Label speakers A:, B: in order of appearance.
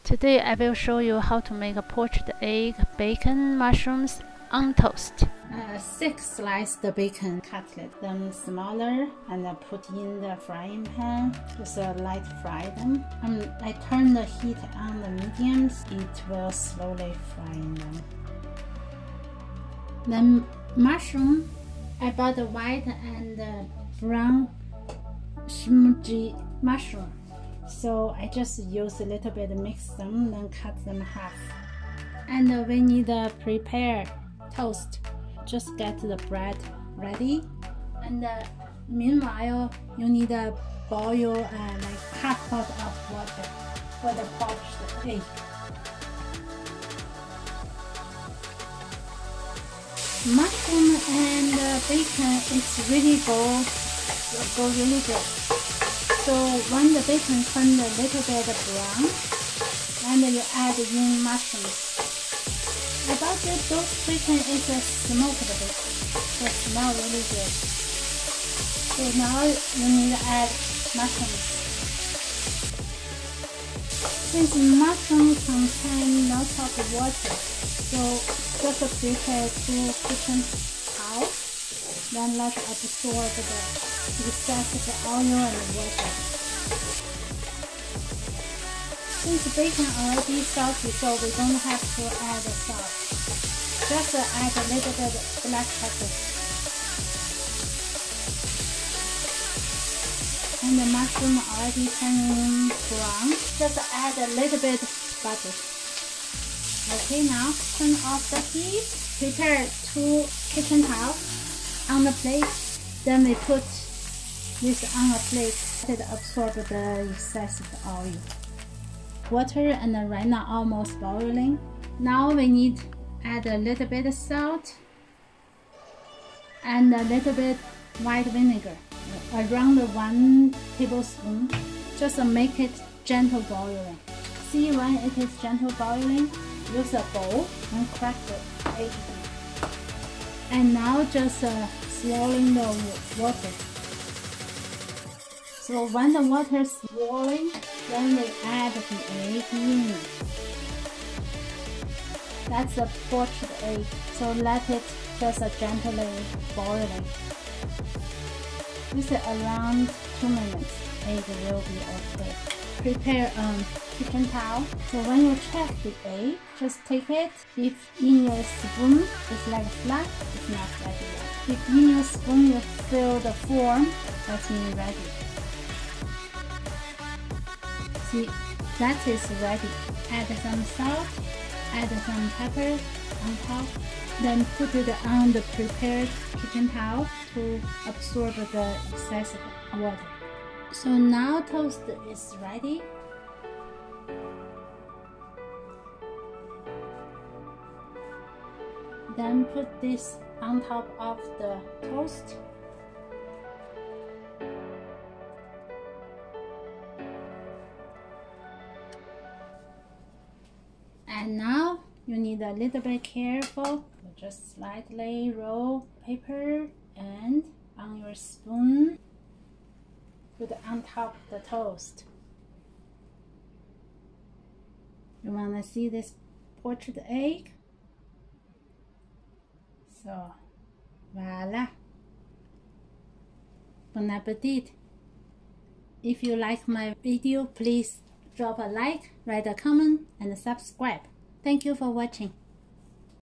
A: Today I will show you how to make a poached egg, bacon, mushrooms on toast.
B: 6 sliced bacon cutlet, them smaller, and put in the frying pan. Just light fry them. I turn the heat on the mediums. It will slowly fry them. Then mushroom, I bought the white and brown Shimeji mushroom. So I just use a little bit, mix them, then cut them half. And we need to prepare toast. Just get the bread ready. And meanwhile, you need to boil like half pot of water for the poached egg. Mushroom and bacon is really go really good. So when the bacon turns a little bit brown, and you add in mushrooms. About it, those bacon is a smoked bacon, so it smells really good. So now you need to add mushrooms. Since mushrooms contain lots of water, so just prepare 2 kitchen towels, then let it absorb the excess oil and water. Since bacon already salty, so we don't have to add salt. Just add a little bit black pepper. And the mushroom already turning brown. Just add a little bit butter. Okay, now turn off the heat. Prepare 2 kitchen towels on the plate. Then we put this on a plate. Let it absorb the excessive oil. Water, and right now almost boiling. Now we need to add a little bit of salt and a little bit white vinegar, around 1 tablespoon. Just make it gentle boiling. See, when it is gentle boiling, use a bowl and crack the egg. And now just swirling the water. So when the water is boiling, then we add the egg in. That's a poached egg, so let it just gently boiling. This is around 2 minutes. Egg will be okay. Prepare kitchen towel. So when you check the egg, just take it. If in your spoon it's like flat, it's not ready yet. If in your spoon you feel the form, that means ready. See, that is ready. Add some salt, add some pepper on top, then put it on the prepared kitchen towel to absorb the excessive water. So now toast is ready. Then put this on top of the toast. And now you need a little bit careful. Just slightly roll paper and on your spoon, put it on top of the toast. You want to see this poached egg? So, voila. Bon appetit. If you like my video, please drop a like, write a comment, and subscribe. Thank you for watching.